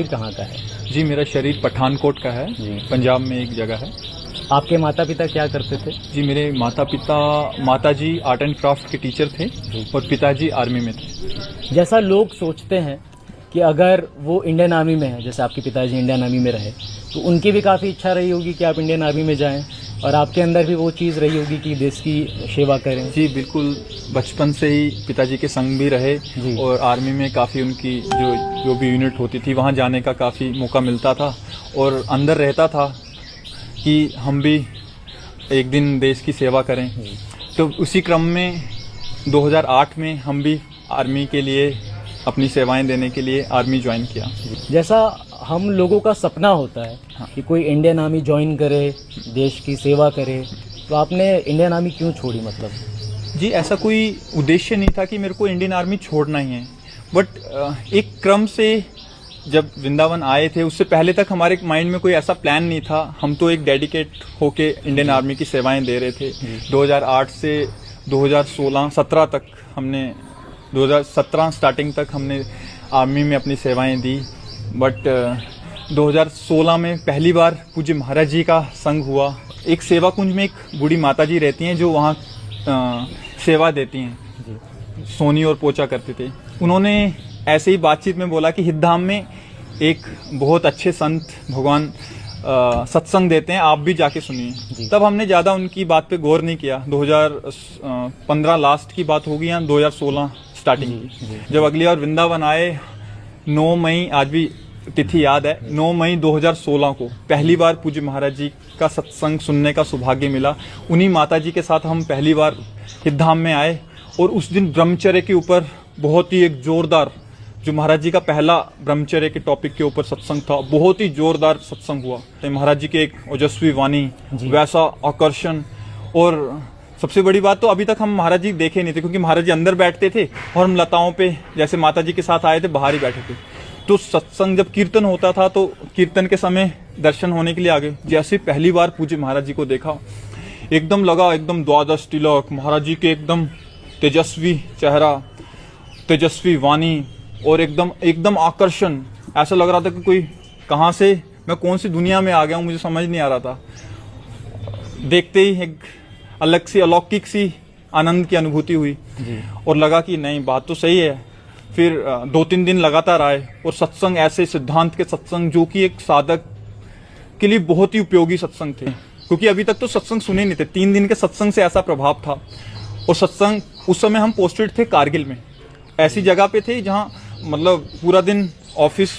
कहाँ का है? जी, मेरा शरीर पठानकोट का है जी। पंजाब में एक जगह है। आपके माता पिता क्या करते थे? जी, मेरे माताजी आर्ट एंड क्राफ्ट के टीचर थे और पिताजी आर्मी में थे। जैसा लोग सोचते हैं कि अगर वो इंडियन आर्मी में है, जैसे आपके पिताजी इंडियन आर्मी में रहे, तो उनकी भी काफ़ी इच्छा रही होगी कि आप इंडियन आर्मी में जाएं, और आपके अंदर भी वो चीज़ रही होगी कि देश की सेवा करें। जी बिल्कुल, बचपन से ही पिताजी के संग भी रहे और आर्मी में काफ़ी उनकी जो भी यूनिट होती थी वहाँ जाने का काफ़ी मौका मिलता था, और अंदर रहता था कि हम भी एक दिन देश की सेवा करें। तो उसी क्रम में 2008 में हम भी आर्मी के लिए अपनी सेवाएं देने के लिए आर्मी ज्वाइन किया। जैसा हम लोगों का सपना होता है कि कोई इंडियन आर्मी ज्वाइन करे, देश की सेवा करे, तो आपने इंडियन आर्मी क्यों छोड़ी? मतलब जी, ऐसा कोई उद्देश्य नहीं था कि मेरे को इंडियन आर्मी छोड़ना ही है, बट एक क्रम से जब वृंदावन आए थे उससे पहले तक हमारे माइंड में कोई ऐसा प्लान नहीं था। हम तो एक डेडिकेट होके इंडियन आर्मी की सेवाएं दे रहे थे। 2008 से 2017 तक हमने 2017 स्टार्टिंग तक हमने आर्मी में अपनी सेवाएं दी, बट 2016 में पहली बार पूज्य महाराज जी का संग हुआ। एक सेवा कुंज में एक बूढ़ी माता जी रहती हैं जो वहाँ सेवा देती हैं, सोनी और पोचा करते थे। उन्होंने ऐसे ही बातचीत में बोला कि हितधाम में एक बहुत अच्छे संत भगवान सत्संग देते हैं, आप भी जाके सुनिए। तब हमने ज़्यादा उनकी बात पे गौर नहीं किया। 2015 लास्ट की बात होगी या 2016 स्टार्टिंग की, जब अगली बार वृंदावन आए 9 मई, आज भी तिथि याद है, 9 मई 2016 को पहली बार पूज्य महाराज जी का सत्संग सुनने का सौभाग्य मिला। उन्हीं माता जी के साथ हम पहली बार हितधाम में आए, और उस दिन ब्रह्मचर्य के ऊपर बहुत ही एक जोरदार, जो महाराज जी का पहला ब्रह्मचर्य के टॉपिक के ऊपर सत्संग था, बहुत ही जोरदार सत्संग हुआ। तो महाराज जी के एक ओजस्वी वाणी, वैसा आकर्षण, और सबसे बड़ी बात तो अभी तक हम महाराज जी देखे नहीं थे, क्योंकि महाराज जी अंदर बैठते थे और हम लताओं पे जैसे माता जी के साथ आए थे बाहर ही बैठे थे। तो सत्संग जब कीर्तन होता था तो कीर्तन के समय दर्शन होने के लिए आगे, जैसे पहली बार पूज्य महाराज जी को देखा, एकदम लगा एकदम द्वादश तिलक, महाराज जी के एकदम तेजस्वी चेहरा, तेजस्वी वाणी, और एकदम आकर्षण। ऐसा लग रहा था कि कोई कहाँ से, मैं कौन सी दुनिया में आ गया हूँ, मुझे समझ नहीं आ रहा था। देखते ही एक अलग सी अलौकिक सी आनंद की अनुभूति हुई, और लगा कि नहीं, बात तो सही है। फिर 2-3 दिन लगातार आए, और सत्संग ऐसे सिद्धांत के सत्संग जो कि एक साधक के लिए बहुत ही उपयोगी सत्संग थे, क्योंकि अभी तक तो सत्संग सुने नहीं थे। 3 दिन के सत्संग से ऐसा प्रभाव था। और सत्संग उस समय हम पोस्टेड थे कारगिल में, ऐसी जगह पे थे जहाँ मतलब पूरा दिन ऑफिस